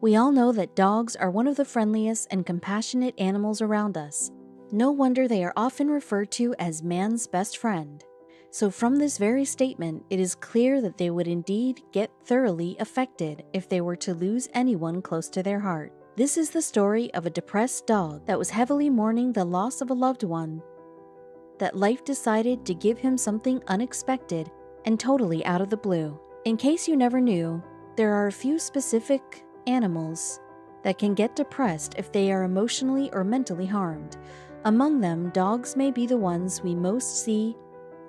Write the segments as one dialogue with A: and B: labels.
A: We all know that dogs are one of the friendliest and compassionate animals around us. No wonder they are often referred to as man's best friend. So from this very statement, it is clear that they would indeed get thoroughly affected if they were to lose anyone close to their heart. This is the story of a depressed dog that was heavily mourning the loss of a loved one, that life decided to give him something unexpected and totally out of the blue. In case you never knew, there are a few specific animals that can get depressed if they are emotionally or mentally harmed. Among them, dogs may be the ones we most see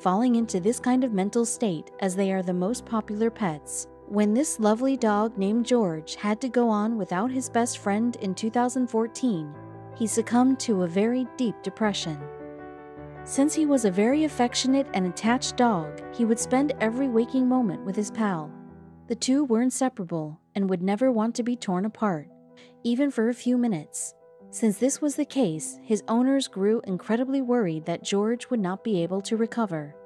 A: falling into this kind of mental state, as they are the most popular pets. When this lovely dog named George had to go on without his best friend in 2014, he succumbed to a very deep depression. Since he was a very affectionate and attached dog, he would spend every waking moment with his pal. The two were inseparable and would never want to be torn apart, even for a few minutes. Since this was the case, his owners grew incredibly worried that George would not be able to recover.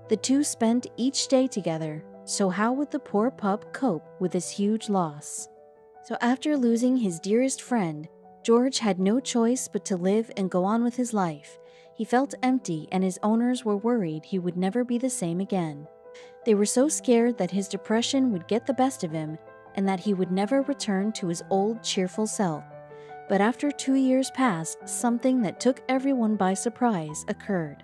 A: The two spent each day together, so how would the poor pup cope with this huge loss? So after losing his dearest friend, George had no choice but to live and go on with his life. He felt empty, and his owners were worried he would never be the same again. They were so scared that his depression would get the best of him and that he would never return to his old cheerful self. But after 2 years passed, something that took everyone by surprise occurred.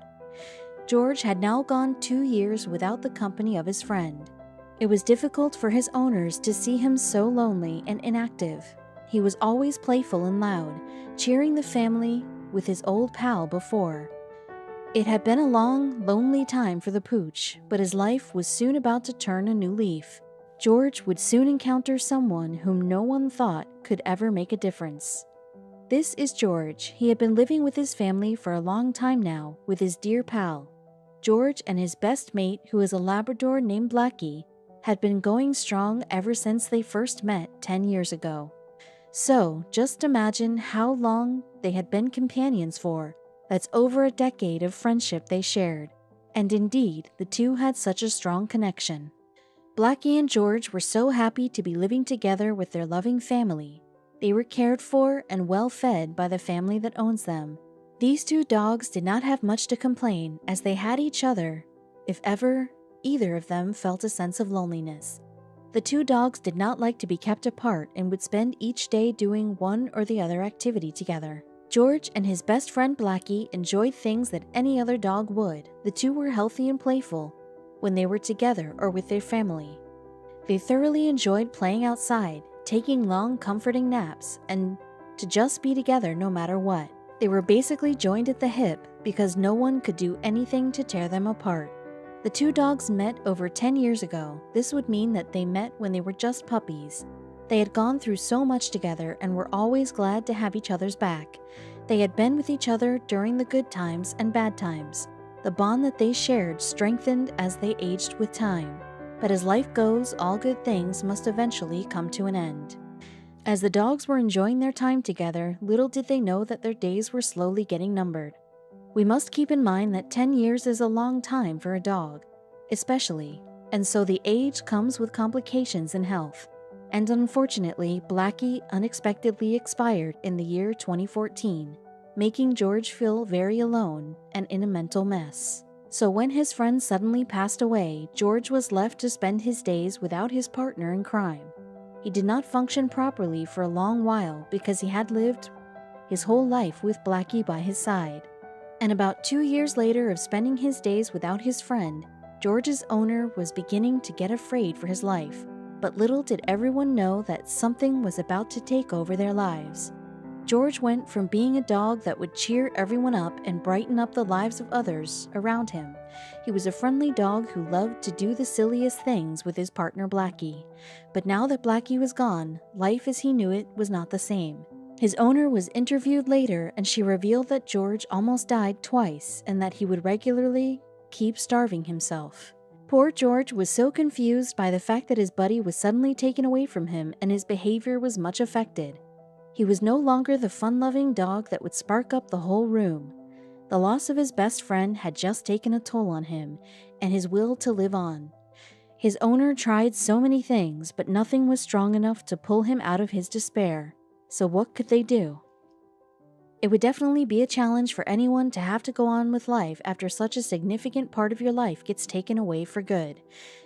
A: George had now gone 2 years without the company of his friend. It was difficult for his owners to see him so lonely and inactive. He was always playful and loud, cheering the family with his old pal before. It had been a long, lonely time for the pooch, but his life was soon about to turn a new leaf. George would soon encounter someone whom no one thought could ever make a difference. This is George. He had been living with his family for a long time now, with his dear pal. George and his best mate, who is a Labrador named Blackie, had been going strong ever since they first met 10 years ago. So, just imagine how long they had been companions for. That's over a decade of friendship they shared. And indeed, the two had such a strong connection. Blackie and George were so happy to be living together with their loving family. They were cared for and well fed by the family that owns them. These two dogs did not have much to complain, as they had each other, if ever either of them felt a sense of loneliness. The two dogs did not like to be kept apart and would spend each day doing one or the other activity together. George and his best friend Blackie enjoyed things that any other dog would. The two were healthy and playful when they were together or with their family. They thoroughly enjoyed playing outside, taking long, comforting naps, and to just be together no matter what. They were basically joined at the hip because no one could do anything to tear them apart. The two dogs met over 10 years ago. This would mean that they met when they were just puppies. They had gone through so much together and were always glad to have each other's back. They had been with each other during the good times and bad times. The bond that they shared strengthened as they aged with time. But as life goes, all good things must eventually come to an end. As the dogs were enjoying their time together, little did they know that their days were slowly getting numbered. We must keep in mind that 10 years is a long time for a dog, especially, and so the age comes with complications in health. And unfortunately, Blackie unexpectedly expired in the year 2014, making George feel very alone and in a mental mess. So when his friend suddenly passed away, George was left to spend his days without his partner in crime. He did not function properly for a long while because he had lived his whole life with Blackie by his side. And about 2 years later of spending his days without his friend, George's owner was beginning to get afraid for his life. But little did everyone know that something was about to take over their lives. George went from being a dog that would cheer everyone up and brighten up the lives of others around him. He was a friendly dog who loved to do the silliest things with his partner Blackie. But now that Blackie was gone, life as he knew it was not the same. His owner was interviewed later, and she revealed that George almost died twice and that he would regularly keep starving himself. Poor George was so confused by the fact that his buddy was suddenly taken away from him, and his behavior was much affected. He was no longer the fun-loving dog that would spark up the whole room. The loss of his best friend had just taken a toll on him and his will to live on. His owner tried so many things, but nothing was strong enough to pull him out of his despair. So what could they do? It would definitely be a challenge for anyone to have to go on with life after such a significant part of your life gets taken away for good.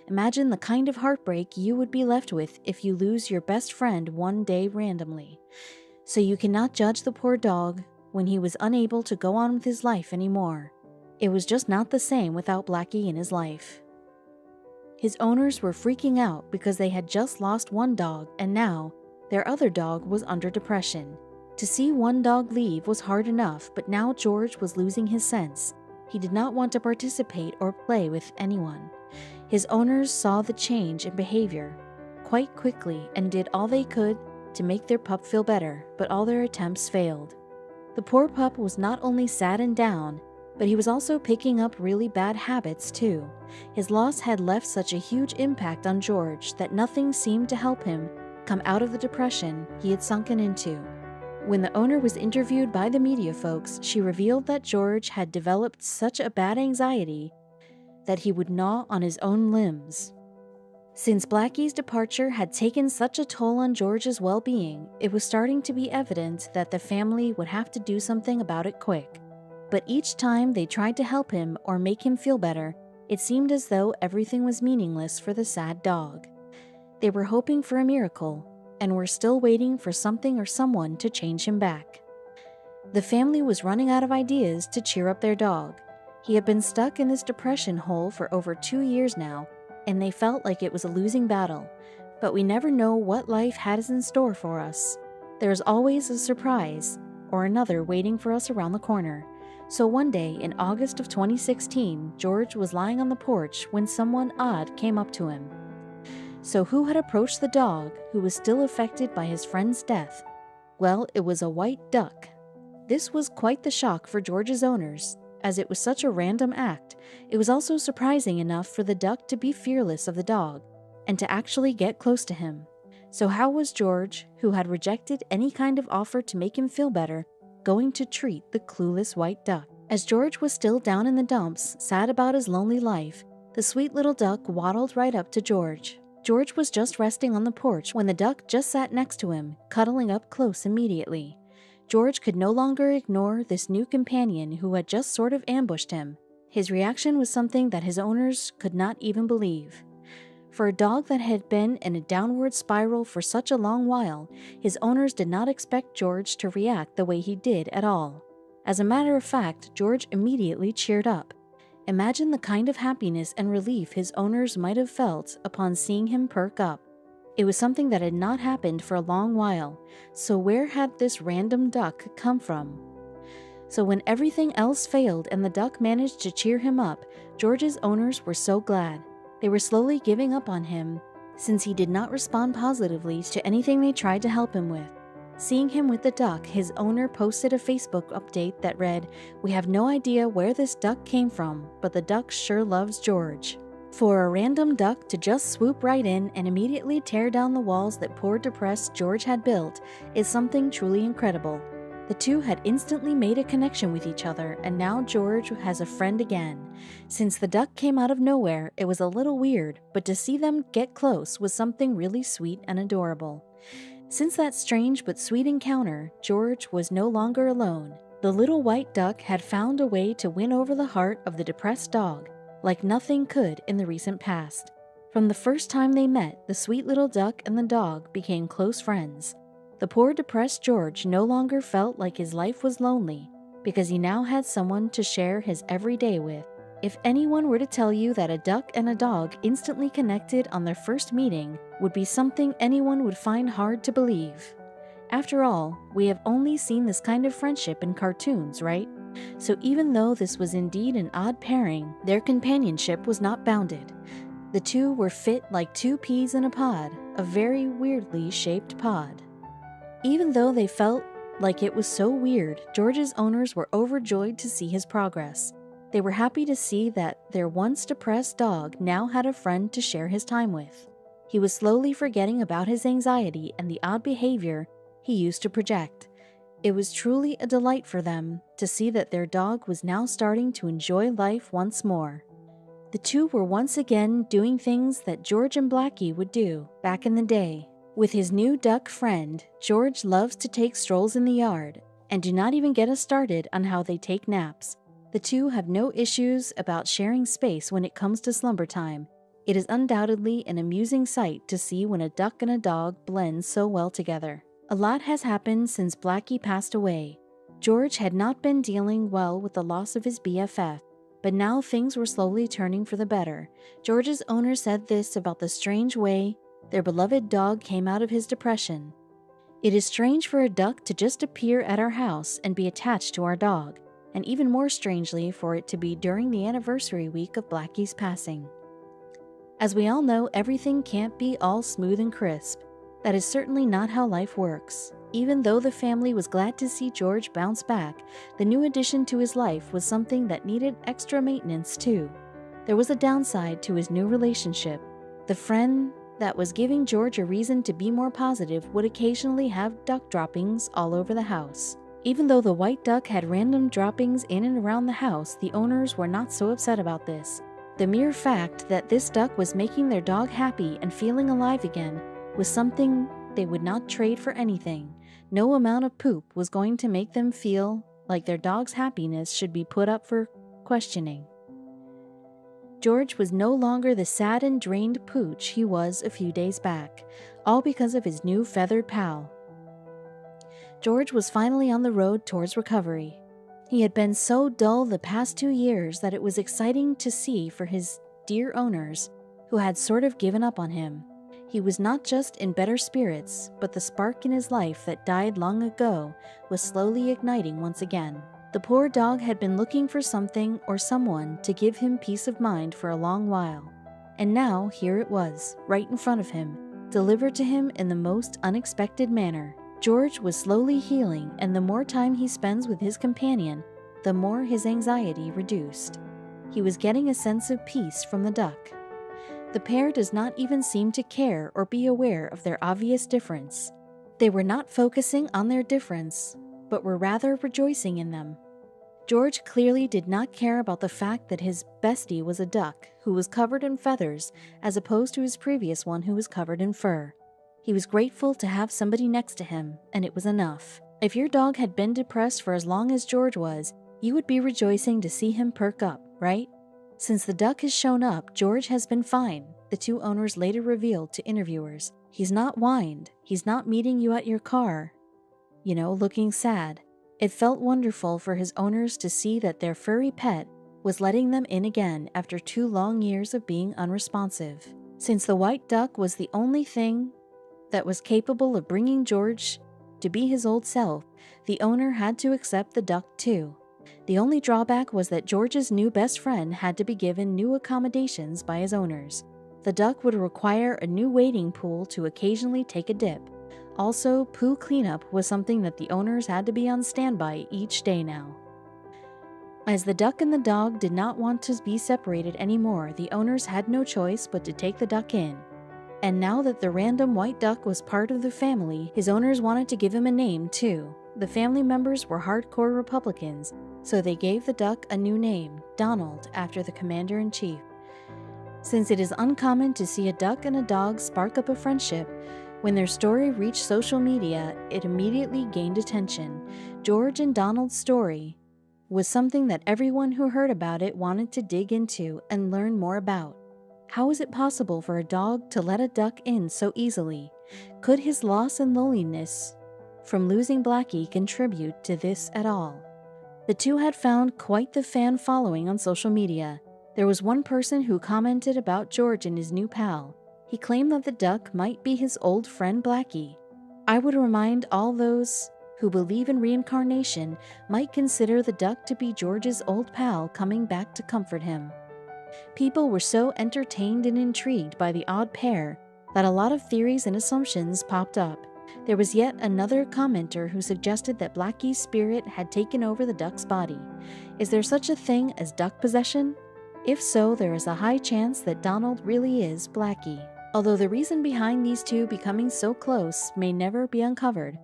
A: Imagine the kind of heartbreak you would be left with if you lose your best friend one day randomly. So you cannot judge the poor dog when he was unable to go on with his life anymore. It was just not the same without Blackie in his life. His owners were freaking out because they had just lost one dog and now their other dog was under depression. To see one dog leave was hard enough, but now George was losing his sense. He did not want to participate or play with anyone. His owners saw the change in behavior quite quickly and did all they could to make their pup feel better, but all their attempts failed. The poor pup was not only sad and down, but he was also picking up really bad habits too. His loss had left such a huge impact on George that nothing seemed to help him come out of the depression he had sunken into. When the owner was interviewed by the media folks, she revealed that George had developed such a bad anxiety that he would gnaw on his own limbs. Since Blackie's departure had taken such a toll on George's well-being, it was starting to be evident that the family would have to do something about it quick. But each time they tried to help him or make him feel better, it seemed as though everything was meaningless for the sad dog. They were hoping for a miracle, and were still waiting for something or someone to change him back. The family was running out of ideas to cheer up their dog. He had been stuck in this depression hole for over 2 years now, and they felt like it was a losing battle. But we never know what life has in store for us. There is always a surprise or another waiting for us around the corner. So one day in August of 2016, George was lying on the porch when someone odd came up to him. So who had approached the dog who was still affected by his friend's death? Well, it was a white duck. This was quite the shock for George's owners, as it was such a random act. It was also surprising enough for the duck to be fearless of the dog and to actually get close to him. So how was George, who had rejected any kind of offer to make him feel better, going to treat the clueless white duck? As George was still down in the dumps, sad about his lonely life, the sweet little duck waddled right up to George. George was just resting on the porch when the duck just sat next to him, cuddling up close immediately. George could no longer ignore this new companion who had just sort of ambushed him. His reaction was something that his owners could not even believe. For a dog that had been in a downward spiral for such a long while, his owners did not expect George to react the way he did at all. As a matter of fact, George immediately cheered up. Imagine the kind of happiness and relief his owners might have felt upon seeing him perk up. It was something that had not happened for a long while, so where had this random duck come from? So when everything else failed and the duck managed to cheer him up, George's owners were so glad. They were slowly giving up on him, since he did not respond positively to anything they tried to help him with. Seeing him with the duck, his owner posted a Facebook update that read, "We have no idea where this duck came from, but the duck sure loves George." For a random duck to just swoop right in and immediately tear down the walls that poor depressed George had built is something truly incredible. The two had instantly made a connection with each other, and now George has a friend again. Since the duck came out of nowhere, it was a little weird, but to see them get close was something really sweet and adorable. Since that strange but sweet encounter, George was no longer alone. The little white duck had found a way to win over the heart of the depressed dog, like nothing could in the recent past. From the first time they met, the sweet little duck and the dog became close friends. The poor depressed George no longer felt like his life was lonely, because he now had someone to share his everyday with. If anyone were to tell you that a duck and a dog instantly connected on their first meeting would be something anyone would find hard to believe. After all, we have only seen this kind of friendship in cartoons, right? So even though this was indeed an odd pairing, their companionship was not bounded. The two were fit like two peas in a pod, a very weirdly shaped pod. Even though they felt like it was so weird, George's owners were overjoyed to see his progress. They were happy to see that their once depressed dog now had a friend to share his time with. He was slowly forgetting about his anxiety and the odd behavior he used to project. It was truly a delight for them to see that their dog was now starting to enjoy life once more. The two were once again doing things that George and Blackie would do back in the day. With his new duck friend, George loves to take strolls in the yard, and do not even get us started on how they take naps. The two have no issues about sharing space when it comes to slumber time. It is undoubtedly an amusing sight to see when a duck and a dog blend so well together. A lot has happened since Blackie passed away. George had not been dealing well with the loss of his BFF, but now things were slowly turning for the better. George's owner said this about the strange way their beloved dog came out of his depression. "It is strange for a duck to just appear at our house and be attached to our dog, and even more strangely for it to be during the anniversary week of Blackie's passing." As we all know, everything can't be all smooth and crisp. That is certainly not how life works. Even though the family was glad to see George bounce back, the new addition to his life was something that needed extra maintenance too. There was a downside to his new relationship. The friend that was giving George a reason to be more positive would occasionally have duck droppings all over the house. Even though the white duck had random droppings in and around the house, the owners were not so upset about this. The mere fact that this duck was making their dog happy and feeling alive again was something they would not trade for anything. No amount of poop was going to make them feel like their dog's happiness should be put up for questioning. George was no longer the sad and drained pooch he was a few days back, all because of his new feathered pal. George was finally on the road towards recovery. He had been so dull the past 2 years that it was exciting to see for his dear owners, who had sort of given up on him. He was not just in better spirits, but the spark in his life that died long ago was slowly igniting once again. The poor dog had been looking for something or someone to give him peace of mind for a long while, and now here it was, right in front of him, delivered to him in the most unexpected manner. George was slowly healing, and the more time he spends with his companion, the more his anxiety reduced. He was getting a sense of peace from the duck. The pair does not even seem to care or be aware of their obvious difference. They were not focusing on their difference, but were rather rejoicing in them. George clearly did not care about the fact that his bestie was a duck who was covered in feathers as opposed to his previous one who was covered in fur. He was grateful to have somebody next to him, and it was enough. If your dog had been depressed for as long as George was, you would be rejoicing to see him perk up, right? Since the duck has shown up, George has been fine, the two owners later revealed to interviewers. He's not whined. He's not meeting you at your car, looking sad. It felt wonderful for his owners to see that their furry pet was letting them in again after 2 long years of being unresponsive. Since the white duck was the only thing that was capable of bringing George to be his old self, the owner had to accept the duck too. The only drawback was that George's new best friend had to be given new accommodations by his owners. The duck would require a new wading pool to occasionally take a dip. Also, poo cleanup was something that the owners had to be on standby each day now. As the duck and the dog did not want to be separated anymore, the owners had no choice but to take the duck in. And now that the random white duck was part of the family, his owners wanted to give him a name too. The family members were hardcore Republicans, so they gave the duck a new name, Donald, after the commander-in-chief. Since it is uncommon to see a duck and a dog spark up a friendship, when their story reached social media, it immediately gained attention. George and Donald's story was something that everyone who heard about it wanted to dig into and learn more about. How is it possible for a dog to let a duck in so easily? Could his loss and loneliness from losing Blackie contribute to this at all? The two had found quite the fan following on social media. There was one person who commented about George and his new pal. He claimed that the duck might be his old friend Blackie. I would remind all those who believe in reincarnation might consider the duck to be George's old pal coming back to comfort him. People were so entertained and intrigued by the odd pair that a lot of theories and assumptions popped up. There was yet another commenter who suggested that Blackie's spirit had taken over the duck's body. Is there such a thing as duck possession? If so, there is a high chance that Donald really is Blackie. Although the reason behind these two becoming so close may never be uncovered,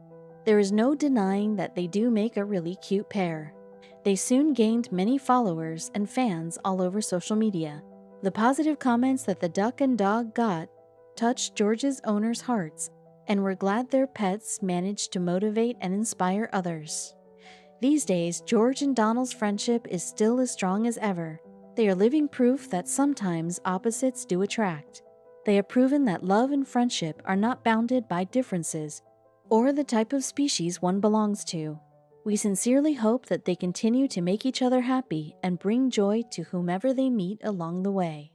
A: there is no denying that they do make a really cute pair. They soon gained many followers and fans all over social media. The positive comments that the duck and dog got touched George's owners' hearts, and were glad their pets managed to motivate and inspire others. These days, George and Donald's friendship is still as strong as ever. They are living proof that sometimes opposites do attract. They have proven that love and friendship are not bounded by differences or the type of species one belongs to. We sincerely hope that they continue to make each other happy and bring joy to whomever they meet along the way.